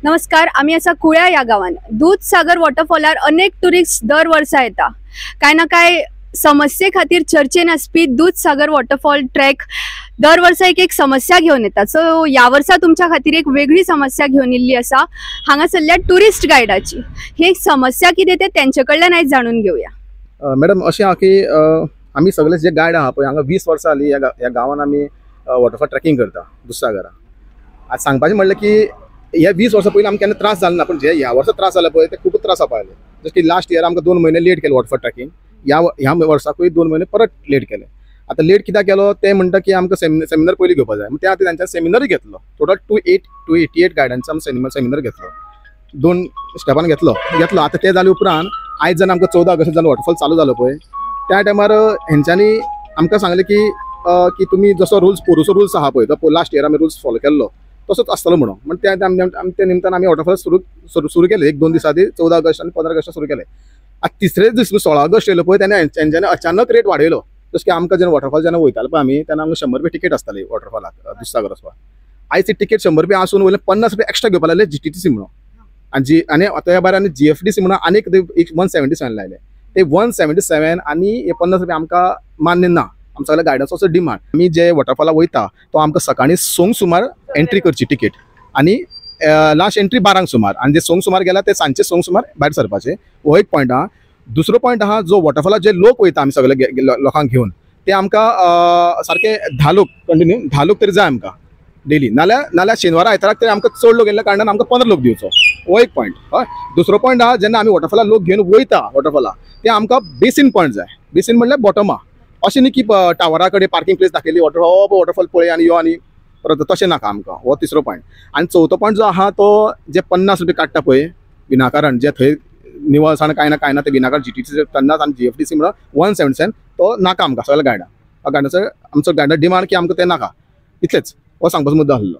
नमस्कार. आम्ही असा कुळ्या या गावान दूधसागर वॉटरफॉलार अनेक टुरिस्ट दर वर्सा येता. काय ना काय समस्ये खातीर चर्चेन आसपी दूधसागर वॉटरफॉल ट्रॅक दर वर्सा एक समस्या घेऊन येतात. सो या वर्सा तुमच्या खातीर एक वेगळी समस्या घेऊन येयल्ली आसा हांगासरल्या टुरिस्ट गायडाची. ही समस्या कितें ते तेंचे कडल्यान आयज जाणून घेवया. मॅडम अशें आहा की आमी सगळे जे गायड आहा पळय हांगा 20 वर्सां जाली ह्या गांवांत आमी वॉटरफॉल ट्रॅकिंग करता दूधसागरा. आज सांगपाचें म्हणलें की ह्या 20 वर्सां पयलीं आमकां केन्ना त्रास जालो ना, पण जे ह्या वर्सा त्रास जाला पळय ते खूब त्रास जावपा लागले. जशें की लास्ट इयर आमकां 2 म्हयने लेट केलें वॉटरफॉल ट्रॅकिंग. ह्या वर्साकूय 2 म्हयने परत लेट केले. आतां लेट कित्याक केलो ते म्हणटा की आमकां सेमिनार पयलीं घेवपा जाय. त्या खातीर तांच्यान सेमिनारूय घेतलो. टोटल 288 गायडांचो आमी सेमिनार घेतलो. 2 स्टेपान घेतलो. आतां ते जाले उपरांत आयज जेन्ना आमकां 14 ऑगस्ट जालो वॉटरफॉल चालू जालो पळय त्या टायमार हेंच्यांनी आमकां सांगलें की तुमी जसो रूल्स आहा पळय तो लास्ट इयर आमी रूल्स फॉलो केल्लो तसोच आसतलो म्हणून. पण त्या निमतान आमी वॉटरफॉल सुरू केले. 1-2 दीस आदी 14 ऑगस्ट आनी 15 ऑगस्ट सुरू केले. आतां तिसरे दीस 16 ऑगस्ट येयलो पळय तेंच्यांनी अचानक रेट वाडयलो. जशें की आमकां जेन्ना वॉटरफॉल जेन्ना वयताले पळय आमी तेन्ना आमकां 100 रुपया टिकेट आसताली वॉटरफॉलाक दूधसागर वचपाक. आयज ती टिकेट 100 रुपया आसून वयले 50 रुपया एक्स्ट्रा घेवपा लागले GTTC म्हणून. आनी त्या भायर आनी GFDC म्हणून आनीक 177 लायले. ते 177 आनी 50 रुपया आमकां मान्य ना. आमच्या सगळ्या गायडन्सो असो डिमांड. आमी जे वॉटरफॉलाक वयता तो आमकां सकाळी 2 सुमार एंट्री करची टिकेट आनी लास्ट एंट्री 12 सुमार आनी जे 2 सुमार गेला ते सांजचे 2 सुमार भायर सरपाचे. हो एक पॉयंट आहा. दुसरो पॉयंट आहा जो वॉटरफॉलाक जे लोक वयता आमी सगळे लोकांक घेवन ते आमकां सारखे 10 लोक कंटिन्यू 10 लोक तरी जाय आमकां डेली. नाल्यार शेनवारा आयताराक तरी आमकां चड लोक गेल्ल्या कारणान आमकां 15 लोक दिवचो. हो एक पॉयंट. हय. दुसरो पॉयंट आहा जेन्ना आमी वॉटरफॉलाक लोक घेवन वयता वॉटरफॉलाक ते आमकां बेसीन पॉयंट जाय. बेसीन म्हणल्यार बॉटम आहा. अशें न्ही की टावरा कडेन पार्किंग प्लेस दाखयली वॉटरफॉल पळय आनी यो आनी परत तशें नाका आमकां. हो तिसरो पॉयंट. आनी चवथो पॉयंट जो आहा तो जे 50 रुपया काडटा पळय विनाकारण जे थंय निवळसाण काय ना ते विनाकारण GTTC तेन्नाच आनी GFDC म्हणून 177 तो नाका आमकां सगळ्या गायडांक. गायडांचो आमचो गायडा डिमांड की आमकां ते नाका. इतलेंच हो सांगपाचो मुद्दो आसलो.